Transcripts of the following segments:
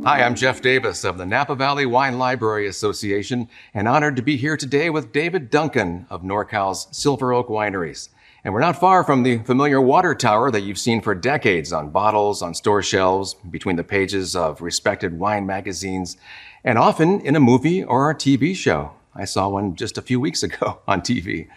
Hi, I'm Jeff Davis of the Napa Valley Wine Library Association, and honored to be here today with David Duncan of NorCal's Silver Oak Wineries. And we're not far from the familiar water tower that you've seen for decades on bottles, on store shelves, between the pages of respected wine magazines, and often in a movie or a TV show. I saw one just a few weeks ago on TV.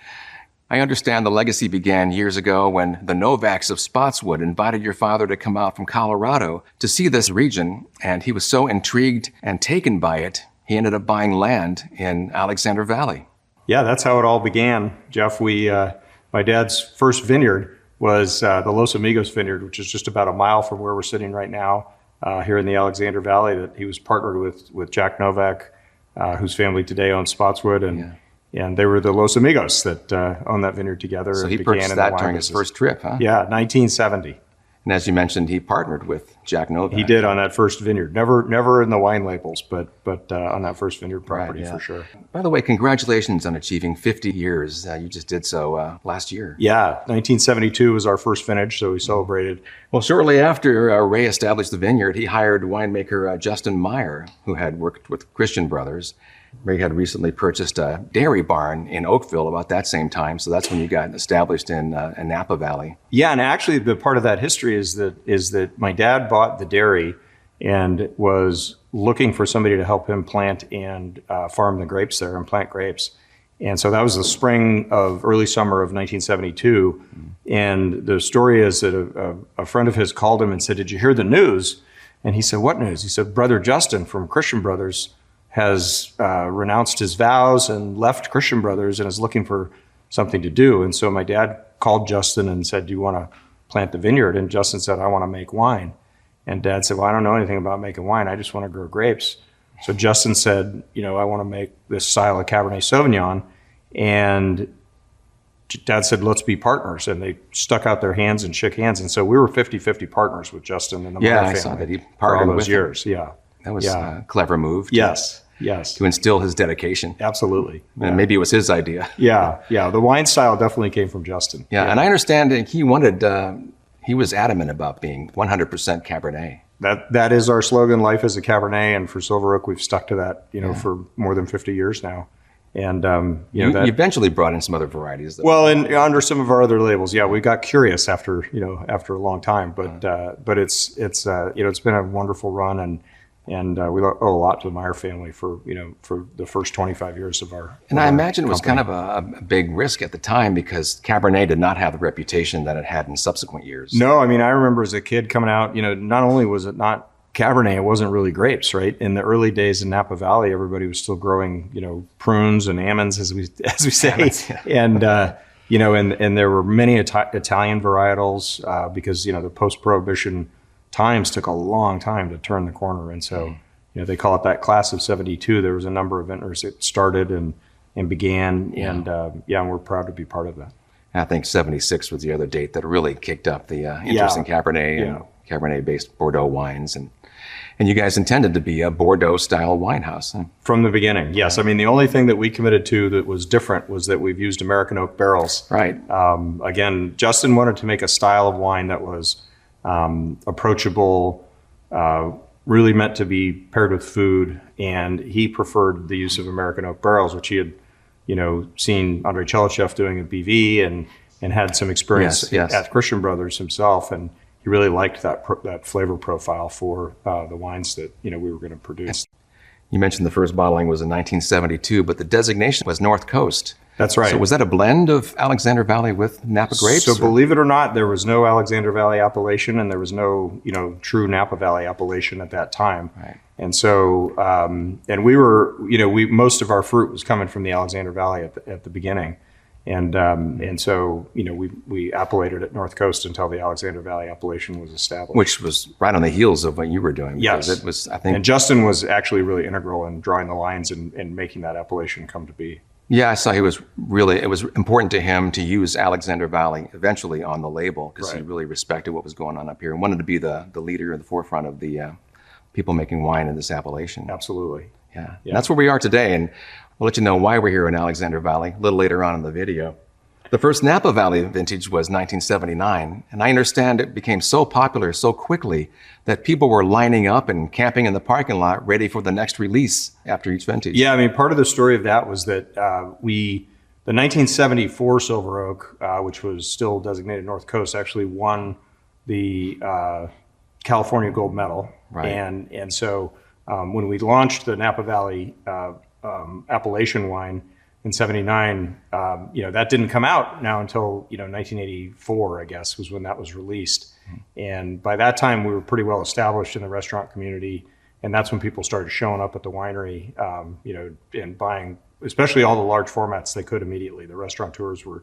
I understand the legacy began years ago when the Novaks of Spotswood invited your father to come out from Colorado to see this region, and he was so intrigued and taken by it, he ended up buying land in Alexander Valley. Yeah, that's how it all began, Jeff. My dad's first vineyard was the Los Amigos vineyard, which is just about a mile from where we're sitting right now, here in the Alexander Valley. That he was partnered with Jack Novak, whose family today owns Spotswood, and they were the Los Amigos that owned that vineyard together. So he purchased that during his first trip, huh? Yeah, 1970. And as you mentioned, he partnered with Jack Novak. He did on that first vineyard. Never in the wine labels, but on that first vineyard property, for sure. By the way, congratulations on achieving 50 years. You just did so last year. Yeah, 1972 was our first vintage, so we celebrated. Well, shortly after Ray established the vineyard, he hired winemaker Justin Meyer, who had worked with Christian Brothers. Ray had recently purchased a dairy barn in Oakville about that same time, so that's when you got established in Napa Valley. Yeah, and actually the part of that history is that my dad bought the dairy and was looking for somebody to help him plant and farm the grapes there and plant grapes. And so that was the early summer of 1972. And the story is that a friend of his called him and said, "Did you hear the news?" And he said, "What news?" He said, "Brother Justin from Christian Brothers has renounced his vows and left Christian Brothers and is looking for something to do." And so my dad called Justin and said, "Do you want to plant the vineyard?" And Justin said, "I want to make wine." And Dad said, "Well, I don't know anything about making wine. I just want to grow grapes." So Justin said, "I want to make this style of Cabernet Sauvignon." And Dad said, "Let's be partners." And they stuck out their hands and shook hands. And so we were 50-50 partners with Justin and the Meyer family. I saw that he partnered for all those with years. him. Yeah. That was a clever move. Yes. To instill his dedication. Absolutely. And maybe it was his idea. Yeah. The wine style definitely came from Justin. Yeah, and I understand that he was adamant about being 100% Cabernet. That is our slogan, life is a Cabernet, and for Silver Oak, we've stuck to that, for more than 50 years now. And, you eventually brought in some other varieties, though. Well, and under some of our other labels, we got curious after a long time, but it's been a wonderful run, and we owe a lot to the Meyer family for the first 25 years of our. And I imagine it was kind of a big risk at the time because Cabernet did not have the reputation that it had in subsequent years. No, I mean, I remember as a kid coming out, not only was it not Cabernet, it wasn't really grapes, right? In the early days in Napa Valley, everybody was still growing, prunes and almonds, as we say, and and there were many Italian varietals because the post-Prohibition times took a long time to turn the corner, and so they call it that class of '72. There was a number of vintners that started and began, and we're proud to be part of that. I think '76 was the other date that really kicked up the interest in Cabernet and Cabernet-based Bordeaux wines, and you guys intended to be a Bordeaux-style wine house. Huh? From the beginning, yes. I mean, the only thing that we committed to that was different was that we've used American oak barrels. Right. Again, Justin wanted to make a style of wine that was approachable, really meant to be paired with food, and he preferred the use of American oak barrels, which he had, seen Andrei Chelichev doing at BV and had some experience at Christian Brothers himself, and he really liked that flavor profile for the wines that we were going to produce. You mentioned the first bottling was in 1972, but the designation was North Coast. That's right. So was that a blend of Alexander Valley with Napa grapes? So believe it or not, there was no Alexander Valley appellation, and there was no true Napa Valley appellation at that time. Right. And so and we were most of our fruit was coming from the Alexander Valley at the beginning. And so, we appellated at North Coast until the Alexander Valley appellation was established. Which was right on the heels of what you were doing. Yes. It was, I think. And Justin was actually really integral in drawing the lines and making that appellation come to be. Yeah, I saw it was important to him to use Alexander Valley eventually on the label because he really respected what was going on up here and wanted to be the leader in the forefront of the people making wine in this appellation. Absolutely. Yeah. That's where we are today. And we'll let you know why we're here in Alexander Valley a little later on in the video. The first Napa Valley vintage was 1979, and I understand it became so popular so quickly that people were lining up and camping in the parking lot ready for the next release after each vintage. Yeah, I mean, part of the story of that was that the 1974 Silver Oak, which was still designated North Coast, actually won the California Gold Medal. Right. And so when we launched the Napa Valley appellation wine in 79, that didn't come out now until 1984, I guess, was when that was released. And by that time, we were pretty well established in the restaurant community, and that's when people started showing up at the winery, and buying, especially all the large formats they could immediately. The restaurateurs were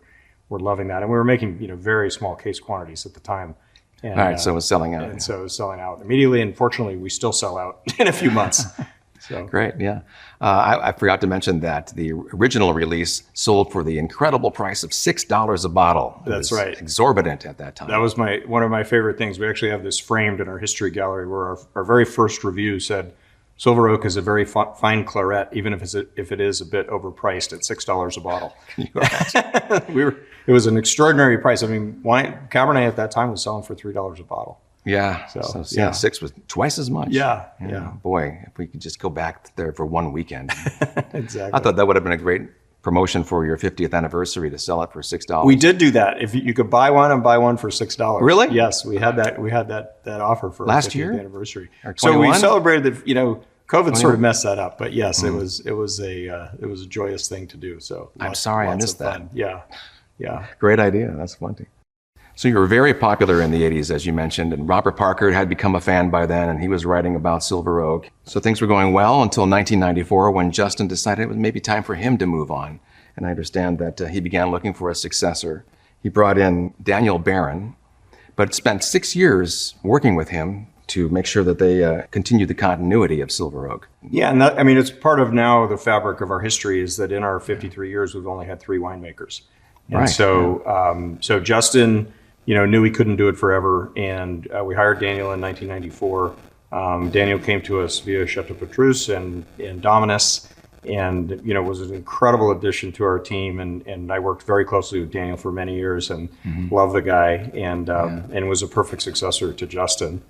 loving that, and we were making very small case quantities at the time. And, all right, so it was selling out. And so it was selling out immediately, and fortunately, we still sell out in a few months. So. Great, yeah. I forgot to mention that the original release sold for the incredible price of $6 a bottle. That's right. Exorbitant at that time. That was one of my favorite things. We actually have this framed in our history gallery where our very first review said, Silver Oak is a very fine claret, even if it is a bit overpriced at $6 a bottle. It was an extraordinary price. I mean, Cabernet at that time was selling for $3 a bottle. Yeah. So 6 was twice as much. Yeah. Boy, if we could just go back there for one weekend. Exactly. I thought that would have been a great promotion for your 50th anniversary to sell it for $6. We did do that. If you could buy one and buy one for $6. Really? Yes, we had that. We had that offer for last our 50th year anniversary. So we celebrated the. COVID 21? sort of messed that up, but yes, it was a joyous thing to do. So I'm sorry I missed that. Yeah. Great idea. That's funny. So you were very popular in the 80s, as you mentioned, and Robert Parker had become a fan by then, and he was writing about Silver Oak. So things were going well until 1994 when Justin decided it was maybe time for him to move on. And I understand that he began looking for a successor. He brought in Daniel Barron, but spent 6 years working with him to make sure that they continued the continuity of Silver Oak. Yeah, and it's part of now the fabric of our history is that in our 53 years, we've only had 3 winemakers. And right. So Justin, knew he couldn't do it forever, and we hired Daniel in 1994. Daniel came to us via Chateau Petrus and Dominus, and was an incredible addition to our team. And I worked very closely with Daniel for many years, and love the guy, and was a perfect successor to Justin.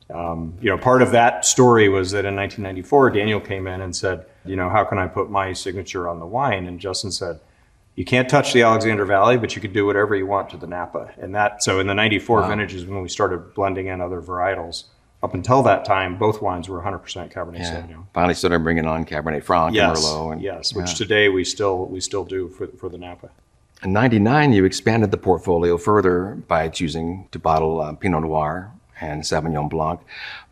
Part of that story was that in 1994, Daniel came in and said, how can I put my signature on the wine? And Justin said, you can't touch the Alexander Valley, but you could do whatever you want to the Napa. So in the 94 vintage is when we started blending in other varietals. Up until that time, both wines were 100% Cabernet Sauvignon. Finally started bringing on Cabernet Franc and Merlot. Which today we still do for the Napa. In 99, you expanded the portfolio further by choosing to bottle Pinot Noir and Sauvignon Blanc,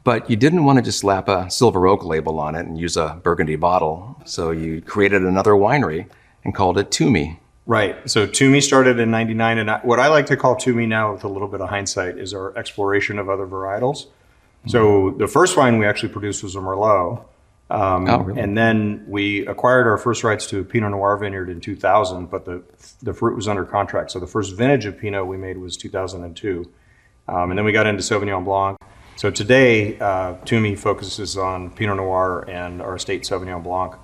but you didn't want to just slap a Silver Oak label on it and use a Burgundy bottle, so you created another winery and called it Toomey. Right, so Toomey started in 99, and what I like to call Toomey now with a little bit of hindsight is our exploration of other varietals. So the first wine we actually produced was a Merlot, really? And then we acquired our first rights to a Pinot Noir vineyard in 2000, but the fruit was under contract, so the first vintage of Pinot we made was 2002. And then we got into Sauvignon Blanc. So today, Toomey focuses on Pinot Noir and our estate Sauvignon Blanc,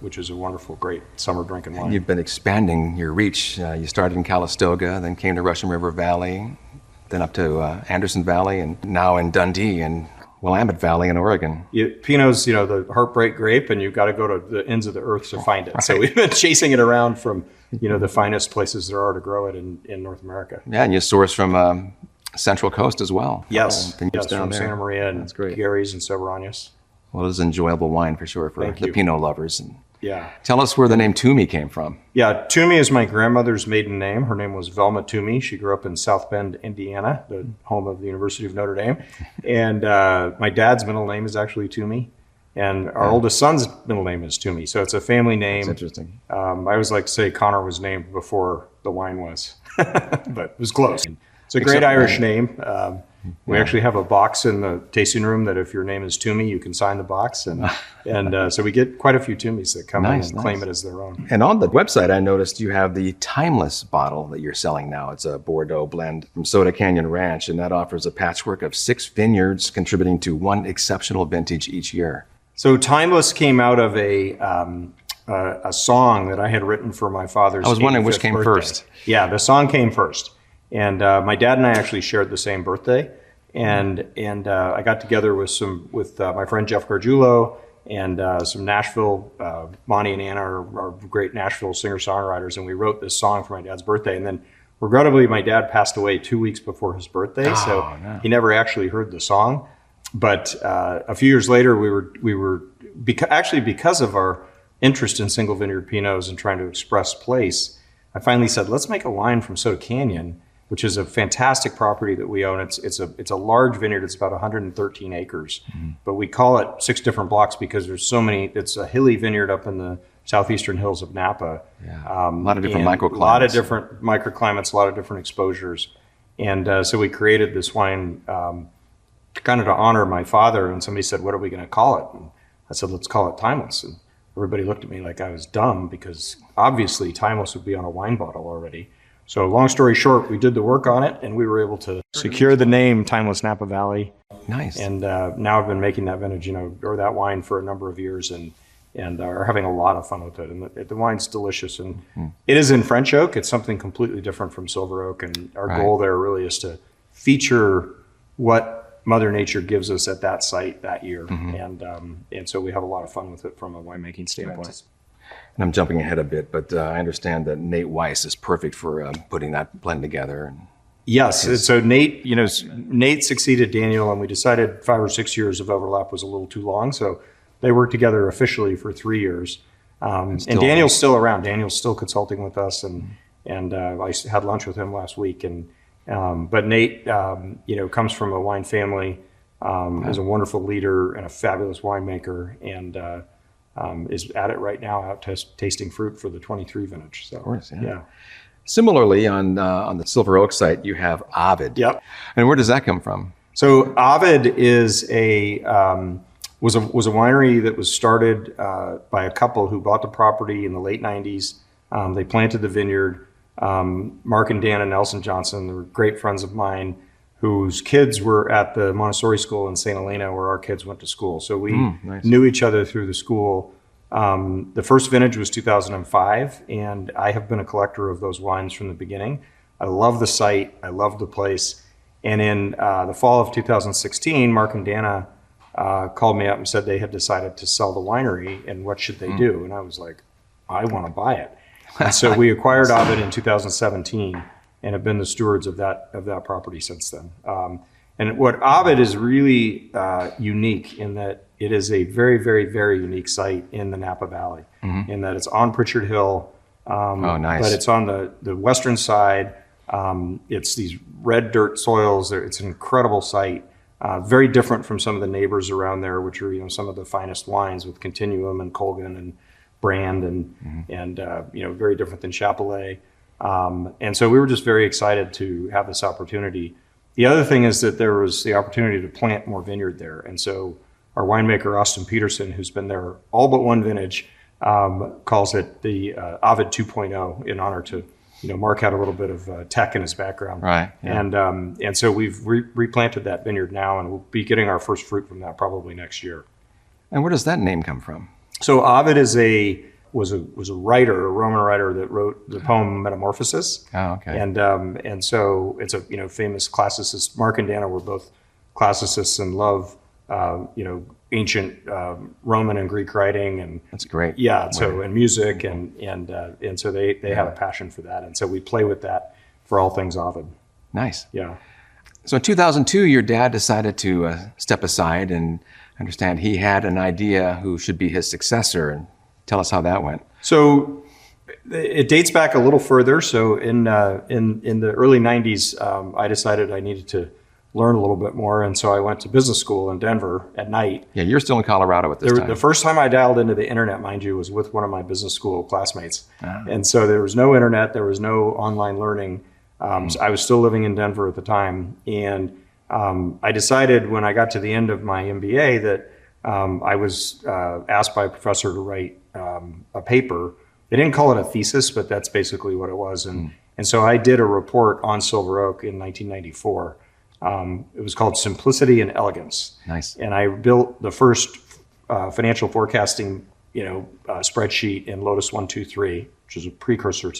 which is a wonderful, great summer drinking wine. You've been expanding your reach. You started in Calistoga, then came to Russian River Valley, then up to Anderson Valley, and now in Dundee and Willamette Valley in Oregon. Pinot's, the heartbreak grape, and you've got to go to the ends of the earth to find it. Right. So we've been chasing it around from the finest places there are to grow it in North America. Yeah, and you source from Central Coast as well. Yes, down from there. Santa Maria and Gary's and Soberanes. Well, it is enjoyable wine for sure for the Pinot lovers. And yeah. Tell us where the name Toomey came from. Yeah, Toomey is my grandmother's maiden name. Her name was Velma Toomey. She grew up in South Bend, Indiana, the home of the University of Notre Dame. And my dad's middle name is actually Toomey. And our oldest son's middle name is Toomey. So it's a family name. That's interesting. I always like to say Connor was named before the wine was, but it was close. It's a great Irish name. We actually have a box in the tasting room that if your name is Toomey, you can sign the box. And so we get quite a few Toomeys that come in and claim it as their own. And on the website, I noticed you have the Timeless bottle that you're selling now. It's a Bordeaux blend from Soda Canyon Ranch, and that offers a patchwork of 6 vineyards contributing to one exceptional vintage each year. So Timeless came out of a a song that I had written for my father's. I was wondering which 85th came birthday. first. Yeah, the song came first. And my dad and I actually shared the same birthday. And I got together with my friend Jeff Gargiulo and some Nashville, Monty and Anna are great Nashville singer-songwriters, and we wrote this song for my dad's birthday. And then regrettably, my dad passed away 2 weeks before his birthday, so no. he never actually heard the song. But a few years later, actually because of our interest in single vineyard Pinots and trying to express place, I finally said, let's make a wine from Soda Canyon, which is a fantastic property that we own. It's a large vineyard. It's about 113 acres, but we call it 6 different blocks because there's so many. It's a hilly vineyard up in the southeastern hills of Napa. Yeah. A lot of different microclimates. A lot of different microclimates, a lot of different exposures. And so we created this wine kind of to honor my father. And somebody said, what are we going to call it? And I said, let's call it Timeless. And everybody looked at me like I was dumb because obviously Timeless would be on a wine bottle already. So long story short, we did the work on it and we were able to secure the name Timeless Napa Valley. Nice. And now I've been making that vintage, or that wine for a number of years and are having a lot of fun with it. And the wine's delicious. And it is in French oak. It's something completely different from Silver Oak. And our goal there really is to feature what Mother Nature gives us at that site that year. And so we have a lot of fun with it from a winemaking standpoint. And I'm jumping ahead a bit, but I understand that Nate Weiss is perfect for putting that blend together. Yes. So Nate succeeded Daniel, and we decided 5 or 6 years of overlap was a little too long. So they worked together officially for 3 years. And Daniel's still around. Daniel's still consulting with us, and I had lunch with him last week. But Nate, comes from a wine family, is a wonderful leader and a fabulous winemaker, and is at it right now, out tasting fruit for the 23 vintage. So, of course, yeah. Similarly, on the Silver Oak site, you have Ovid. Yep. And where does that come from? So Ovid is was a winery that was started by a couple who bought the property in the late 90s. They planted the vineyard. Mark and Dana Nelson Johnson, they were great friends of mine, whose kids were at the Montessori school in St. Helena, where our kids went to school. So we knew each other through the school. The first vintage was 2005, and I have been a collector of those wines from the beginning. I love the site. I love the place. And in the fall of 2016, Mark and Dana called me up and said they had decided to sell the winery, and what should they do? And I was like, I want to buy it. And so we acquired Ovid in 2017 and have been the stewards of that property since then. And what Ovid is really unique in that it is a very, very, very unique site in the Napa Valley, in that it's on Pritchard Hill, nice. But it's on the western side. It's these red dirt soils. It's an incredible site, very different from some of the neighbors around there, which are some of the finest wines with Continuum and Colgan and Brand and very different than Chapelet. And so we were just very excited to have this opportunity. The other thing is that there was the opportunity to plant more vineyard there. And so our winemaker, Austin Peterson, who's been there all but one vintage, calls it the Ovid 2.0 in honor to, Mark had a little bit of tech in his background. Right. Yeah. And so we've replanted that vineyard now, and we'll be getting our first fruit from that probably next year. And where does that name come from? So Ovid was a writer, a Roman writer that wrote the poem Metamorphosis. Oh, okay. And so it's a famous classicist. Mark and Dana were both classicists and love ancient Roman and Greek writing, and that's great. Yeah. So and music and so they have a passion for that, and so we play with that for all things Ovid. Nice. Yeah. So in 2002, your dad decided to step aside, and I understand he had an idea who should be his successor. And tell us how that went. So it dates back a little further. So in the early 90s, I decided I needed to learn a little bit more. And so I went to business school in Denver at night. Yeah, you're still in Colorado at this time. The first time I dialed into the internet, mind you, was with one of my business school classmates. And so there was no internet, there was no online learning. So I was still living in Denver at the time. And I decided when I got to the end of my MBA that I was asked by a professor to write a paper. They didn't call it a thesis, but that's basically what it was. And so I did a report on Silver Oak in 1994. It was called Simplicity and Elegance. Nice. And I built the first financial forecasting spreadsheet in Lotus 123, which is a precursor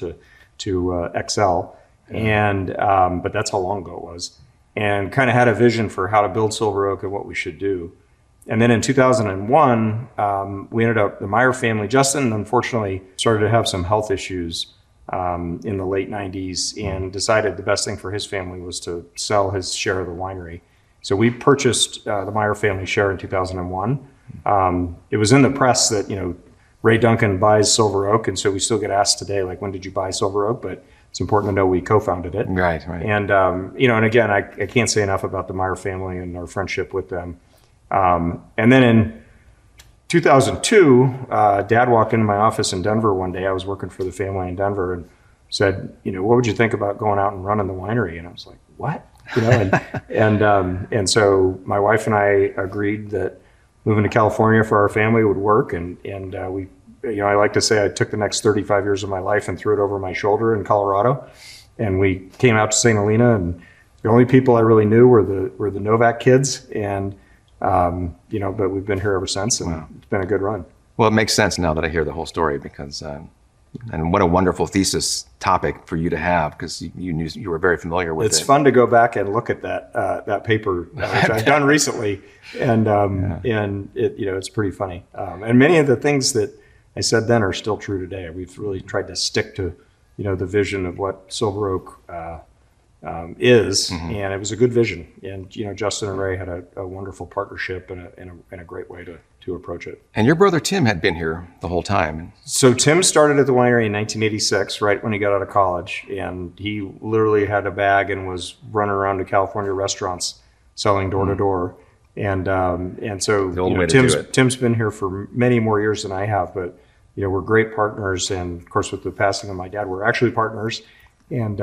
to Excel. And but that's how long ago it was. And kind of had a vision for how to build Silver Oak and what we should do. And then in 2001, we ended up, the Meyer family, Justin unfortunately started to have some health issues in the late 90s and decided the best thing for his family was to sell his share of the winery. So we purchased the Meyer family share in 2001. It was in the press that, Ray Duncan buys Silver Oak. And so we still get asked today, like, when did you buy Silver Oak? But it's important to know we co-founded it. Right. And, and again, I can't say enough about the Meyer family and our friendship with them. And then in 2002, Dad walked into my office in Denver one day. I was working for the family in Denver and said, what would you think about going out and running the winery? And I was like, what? And so my wife and I agreed that moving to California for our family would work. And we, I like to say I took the next 35 years of my life and threw it over my shoulder in Colorado. And we came out to St. Helena, and the only people I really knew were the Novak kids. And, but we've been here ever since, and It's been a good run. Well, it makes sense now that I hear the whole story, because, and what a wonderful thesis topic for you to have, because you were very familiar with it. It's fun to go back and look at that paper, which I've done recently, and it's pretty funny. And many of the things that I said then are still true today. We've really tried to stick to, the vision of what Silver Oak is, and it was a good vision. And Justin and Ray had a wonderful partnership and a great way to approach it. And your brother Tim had been here the whole time. So Tim started at the winery in 1986, right when he got out of college, and he literally had a bag and was running around to California restaurants selling door to door. And so Tim's been here for many more years than I have, but we're great partners. And of course, with the passing of my dad, we're actually partners. And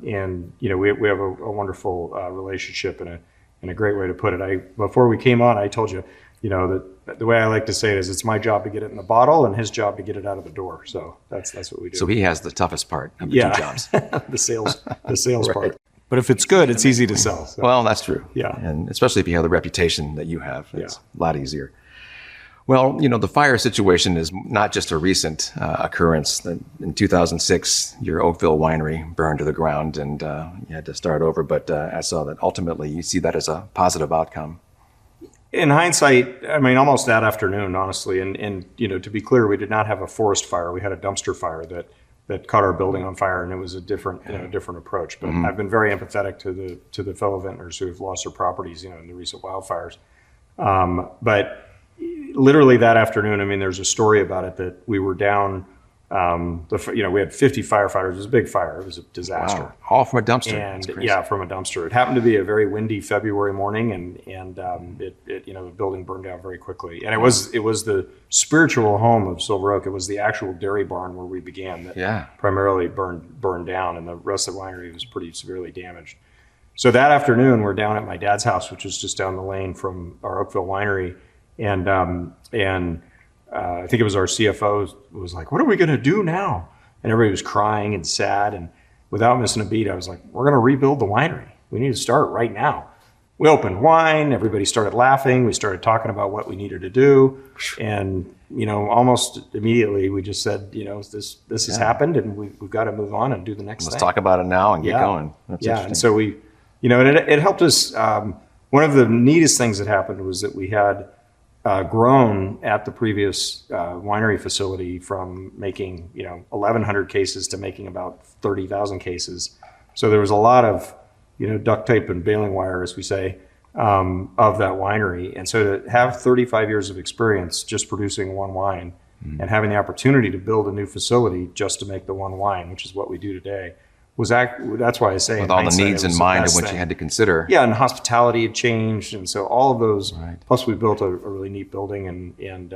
we have a wonderful relationship and a great way to put it. Before we came on, I told you, that the way I like to say it is, it's my job to get it in the bottle and his job to get it out of the door. So that's what we do. So he has the toughest part of the two jobs. the sales part. But if it's good, it's easy to sell. So. Well, that's true. Yeah. And especially if you have the reputation that you have, it's a lot easier. Well, the fire situation is not just a recent occurrence. In 2006, your Oakville winery burned to the ground, and you had to start over. But I saw that ultimately you see that as a positive outcome. In hindsight, almost that afternoon, honestly. And to be clear, we did not have a forest fire. We had a dumpster fire that caught our building on fire, and it was a different approach. But I've been very empathetic to the fellow vintners who have lost their properties, in the recent wildfires. But literally that afternoon, there's a story about it that we were down. We had 50 firefighters. It was a big fire. It was a disaster. Wow. All from a dumpster. And from a dumpster. It happened to be a very windy February morning, and the building burned down very quickly. And it was the spiritual home of Silver Oak. It was the actual dairy barn where we began that primarily burned down, and the rest of the winery was pretty severely damaged. So that afternoon, we're down at my dad's house, which is just down the lane from our Oakville winery, and I think it was our CFO was like, "What are we going to do now?" And everybody was crying and sad. And without missing a beat, I was like, "We're going to rebuild the winery. We need to start right now." We opened wine. Everybody started laughing. We started talking about what we needed to do. And, almost immediately we just said, this has happened, and we've got to move on and do the next thing. Let's talk about it now and get going. That's and so we, and it helped us. One of the neatest things that happened was that we had grown at the previous winery facility from making 1,100 cases to making about 30,000 cases. So there was a lot of duct tape and baling wire, as we say, of that winery. And so to have 35 years of experience just producing one wine and having the opportunity to build a new facility just to make the one wine, which is what we do today, that's why I say with all the needs in mind of what you had to consider. Yeah, and hospitality had changed, and so all of those. Right. Plus, we built a really neat building and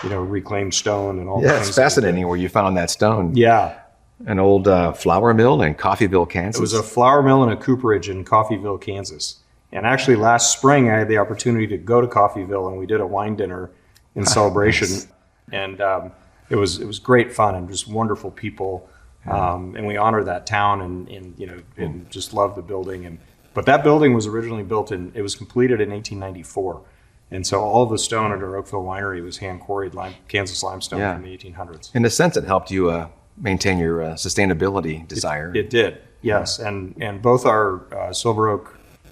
reclaimed stone and all. Yeah, it's fascinating where you found that stone. Yeah, an old flour mill in Coffeyville, Kansas. It was a flour mill and a cooperage in Coffeyville, Kansas. And actually, last spring I had the opportunity to go to Coffeyville, and we did a wine dinner in celebration, and it was great fun and just wonderful people. And we honor that town and just love the building. But that building was originally it was completed in 1894. And so all of the stone at our Oakville winery was hand quarried Kansas limestone Yeah. from the 1800s. In a sense, it helped you maintain your sustainability desire. It did, yes. And both our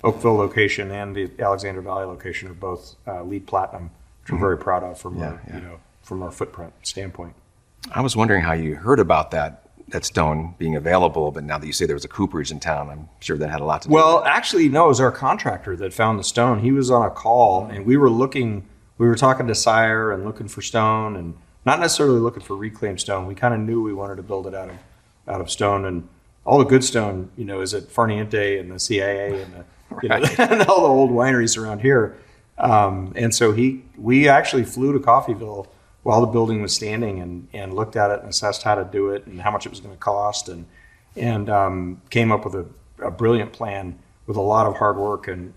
Oakville location and the Alexander Valley location are both LEED Platinum, which we're very proud of from our footprint standpoint. I was wondering how you heard about that stone being available, but now that you say there was a cooperage in town, I'm sure that had a lot to do Well, with it. actually, no, it was our contractor that found the stone. He was on a call, and we were talking to Sire and looking for stone, and not necessarily looking for reclaimed stone. We kind of knew we wanted to build it out of stone, and all the good stone, is at Farniente and the CIA and and all the old wineries around here. And so we actually flew to Coffeyville while the building was standing and looked at it and assessed how to do it and how much it was going to cost and came up with a brilliant plan with a lot of hard work and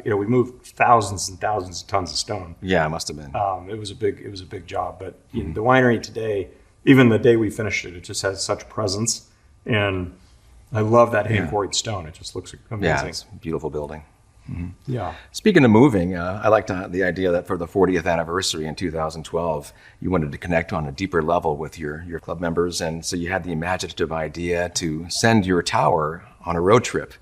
we moved thousands and thousands of tons of stone. Yeah, it must have been. It was a big job, but the winery today, even the day we finished it, it just has such presence, and I love that hand quarried stone. It just looks amazing. Yeah, it's a beautiful building. Yeah. Speaking of moving, I liked the idea that for the 40th anniversary in 2012, you wanted to connect on a deeper level with your club members, and so you had the imaginative idea to send your tower on a road trip.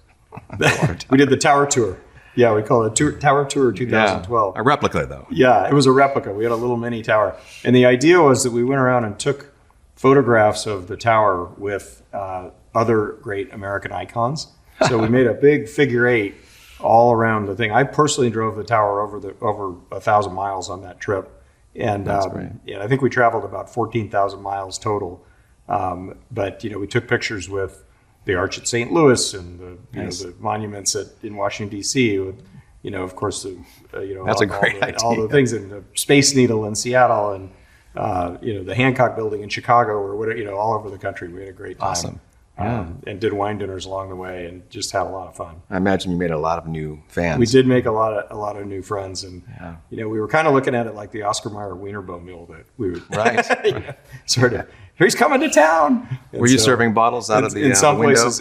We did the tower tour. Yeah, we call it Tower Tour 2012. Yeah, a replica, though. Yeah, it was a replica. We had a little mini tower. And the idea was that we went around and took photographs of the tower with other great American icons. So we made a big figure 8 all around the thing. I personally drove the tower over 1,000 miles on that trip. And I think we traveled about 14,000 miles total. But we took pictures with the Arch at St. Louis and the monuments in Washington D.C. With, of course, That's a great idea. All the things in the Space Needle in Seattle and the Hancock Building in Chicago or whatever. All over the country. We had a great time. Awesome. Yeah. And did wine dinners along the way and just had a lot of fun. I imagine you made a lot of new fans. We did make a lot of new friends, and we were kind of looking at it like the Oscar Mayer Wienerbo meal that we would sort of. He's coming to town. And were you serving bottles out of the window?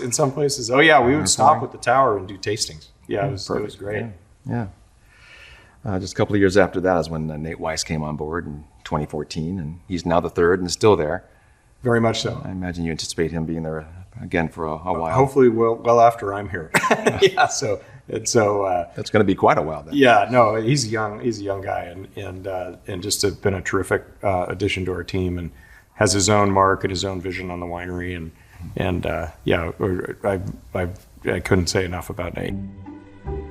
In some places, oh yeah, we would stop at the tower and do tastings. Yeah, it was great. Yeah. Just a couple of years after that is when Nate Weiss came on board in 2014, and he's now the third and still there. Very much so. I imagine you anticipate him being there again for a while. Hopefully, well after I'm here. Yeah. So that's going to be quite a while then. Yeah. No, he's a young guy, and just been a terrific addition to our team, and has his own mark and his own vision on the winery, I couldn't say enough about Nate.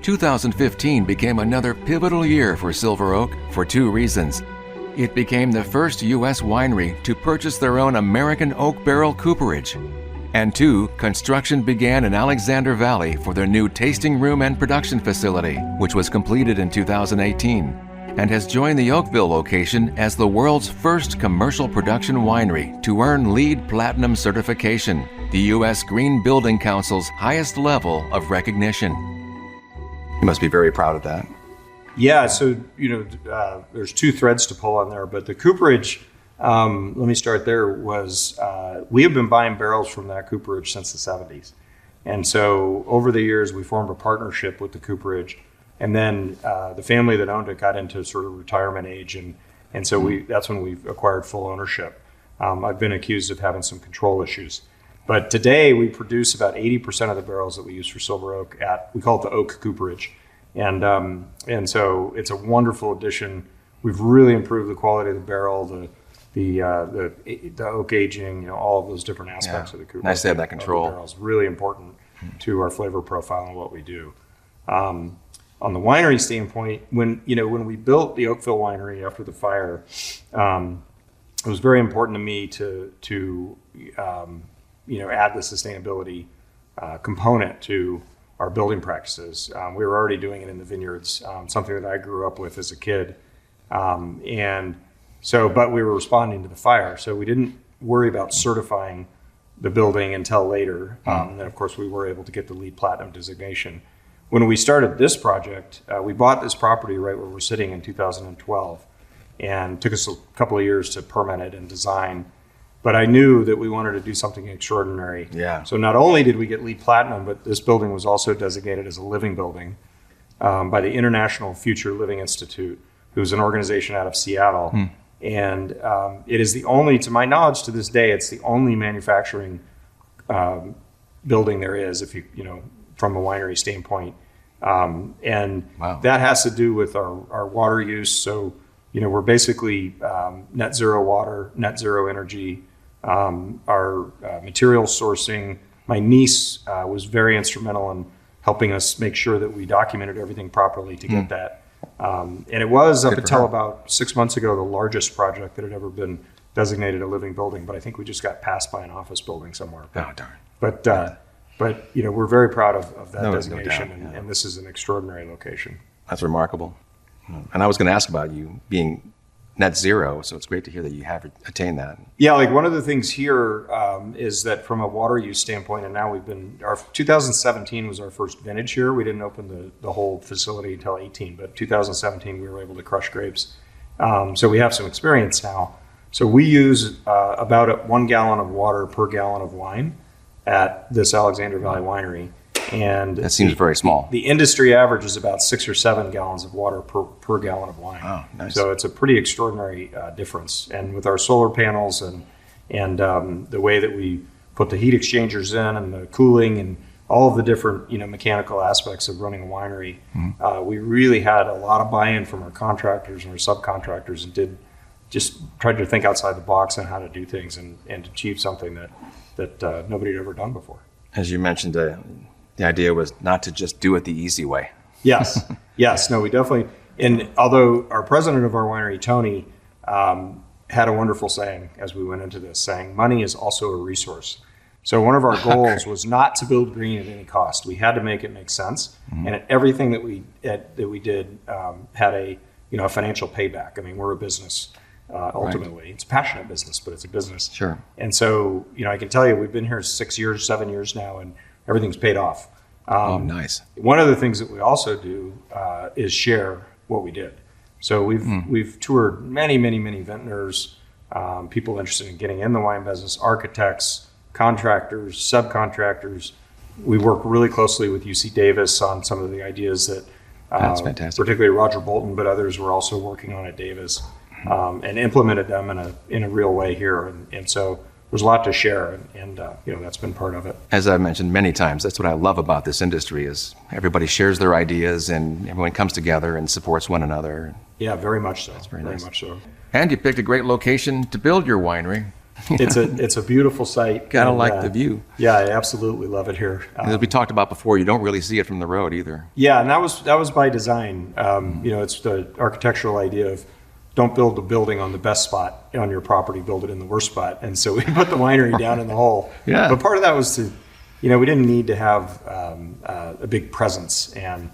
2015 became another pivotal year for Silver Oak for 2 reasons. It became the first U.S. winery to purchase their own American oak barrel cooperage. And 2, construction began in Alexander Valley for their new tasting room and production facility, which was completed in 2018, and has joined the Oakville location as the world's first commercial production winery to earn LEED Platinum certification, the U.S. Green Building Council's highest level of recognition. You must be very proud of that. Yeah, so there's 2 threads to pull on there, but the cooperage, let me start there, was we have been buying barrels from that cooperage since the 70s. And so over the years, we formed a partnership with the cooperage, and then the family that owned it got into sort of retirement age, and so that's when we acquired full ownership. I've been accused of having some control issues. But today, we produce about 80% of the barrels that we use for Silver Oak we call it the Oak Cooperage. And so it's a wonderful addition. We've really improved the quality of the barrel, the oak aging, all of those different aspects of the cooperage. Nice to have that control. The barrel's really important to our flavor profile and what we do. On the winery standpoint, when we built the Oakville winery after the fire, it was very important to me to add the sustainability component to our building practices. We were already doing it in the vineyards, something that I grew up with as a kid. But we were responding to the fire, so we didn't worry about certifying the building until later. And then, of course, we were able to get the LEED Platinum designation. When we started this project, we bought this property right where we're sitting in 2012, and took us a couple of years to permit it and design. But I knew that we wanted to do something extraordinary. Yeah. So not only did we get LEED Platinum, but this building was also designated as a living building. by the International Future Living Institute, who's an organization out of Seattle. And it is the only, to my knowledge, to this day, it's the only manufacturing building there is, if from a winery standpoint. And wow. That has to do with our water use. So, we're basically net zero water, net zero energy, our material sourcing. My niece was very instrumental in helping us make sure that we documented everything properly to get that. And it was, up until about 6 months ago, the largest project that had ever been designated a living building. But I think we just got passed by an office building somewhere. Oh, darn. But we're very proud of that No designation, doubt, and this is an extraordinary location. That's remarkable. And I was going to ask about you being net zero, so it's great to hear that you have attained that. Yeah, like one of the things here is that from a water use standpoint, and now our 2017 was our first vintage here. We didn't open the whole facility until 18, but 2017 we were able to crush grapes. So we have some experience now. So we use about 1 gallon of water per gallon of wine at this Alexander Valley Winery. And that seems very small. The industry average is about 6 or 7 gallons of water per gallon of wine. Oh, nice. So it's a pretty extraordinary difference. And with our solar panels and the way that we put the heat exchangers in and the cooling and all of the different mechanical aspects of running a winery, we really had a lot of buy-in from our contractors and our subcontractors, and tried to think outside the box on how to do things and achieve something that nobody had ever done before. As you mentioned, the idea was not to just do it the easy way. Yes. No, we definitely. And although our president of our winery, Tony, had a wonderful saying as we went into this, saying, money is also a resource. So one of our goals was not to build green at any cost. We had to make it make sense. And everything that we did had a financial payback. I mean, we're a business. Ultimately, It's a passionate business, but it's a business. Sure. And so, I can tell you, we've been here 6 years, 7 years now, and everything's paid off. Oh, nice. One of the things that we also do is share what we did. So we've toured many vintners, people interested in getting in the wine business, architects, contractors, subcontractors. We work really closely with UC Davis on some of the ideas that, that's fantastic. Particularly Roger Bolton, but others were also working on at Davis. And implemented them in a real way here, and so there's a lot to share, and that's been part of it. As I've mentioned many times, that's what I love about this industry is everybody shares their ideas and everyone comes together and supports one another. Yeah, very much so. That's very nice. Much so. And you picked a great location to build your winery. It's a beautiful site. Gotta like the view. Yeah, I absolutely love it here. As we talked about before, you don't really see it from the road either. Yeah, and that was by design. It's the architectural idea of don't build a building on the best spot on your property, build it in the worst spot. And so we put the winery down in the hole. Yeah. But part of that was to, we didn't need to have a big presence. And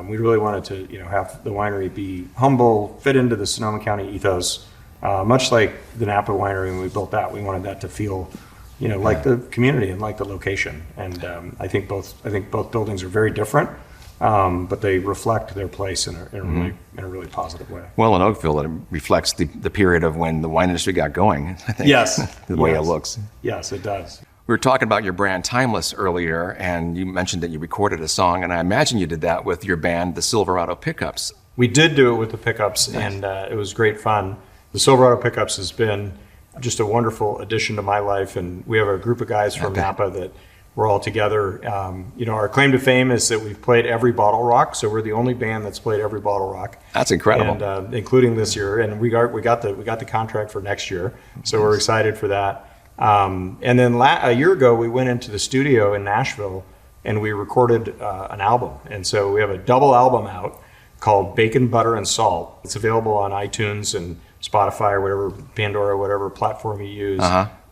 we really wanted to, have the winery be humble, fit into the Sonoma County ethos, much like the Napa Winery when we built that. We wanted that to feel, like the community and like the location. And I think both buildings are very different. But they reflect their place in a really positive way. Well, in Oakville, it reflects the period of when the wine industry got going, I think. Yes. The way it looks. Yes, it does. We were talking about your brand Timeless earlier, and you mentioned that you recorded a song, and I imagine you did that with your band, the Silverado Pickups. We did do it with the Pickups, nice. And it was great fun. The Silverado Pickups has been just a wonderful addition to my life, and we have a group of guys from Napa that we're all together. Our claim to fame is that we've played every Bottle Rock, so we're the only band that's played every Bottle Rock. That's incredible. And including this year, and we got the contract for next year, so we're excited for that. And then a year ago, we went into the studio in Nashville and we recorded an album. And so we have a double album out called Bacon, Butter, and Salt. It's available on iTunes and Spotify or whatever, Pandora, whatever platform you use.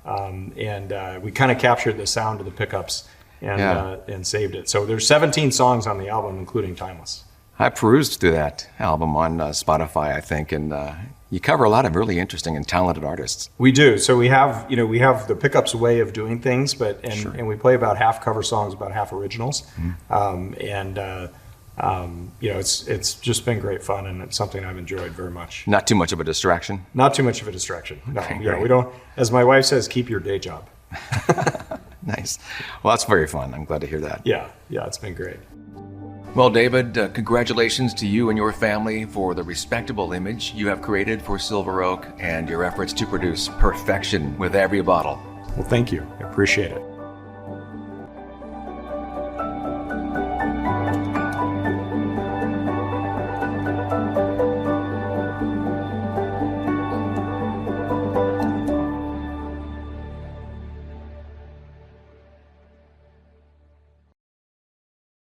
And we kind of captured the sound of the Pickups and saved it. So there's 17 songs on the album, including Timeless. I perused through that album on Spotify, I think, and you cover a lot of really interesting and talented artists. We do. So we have the Pickups way of doing things, and we play about half cover songs, about half originals. It's just been great fun, and it's something I've enjoyed very much. Not too much of a distraction? Not too much of a distraction. No, Okay, we don't. As my wife says, keep your day job. Nice. Well, that's very fun. I'm glad to hear that. Yeah, it's been great. Well, David, congratulations to you and your family for the respectable image you have created for Silver Oak and your efforts to produce perfection with every bottle. Well, thank you. I appreciate it.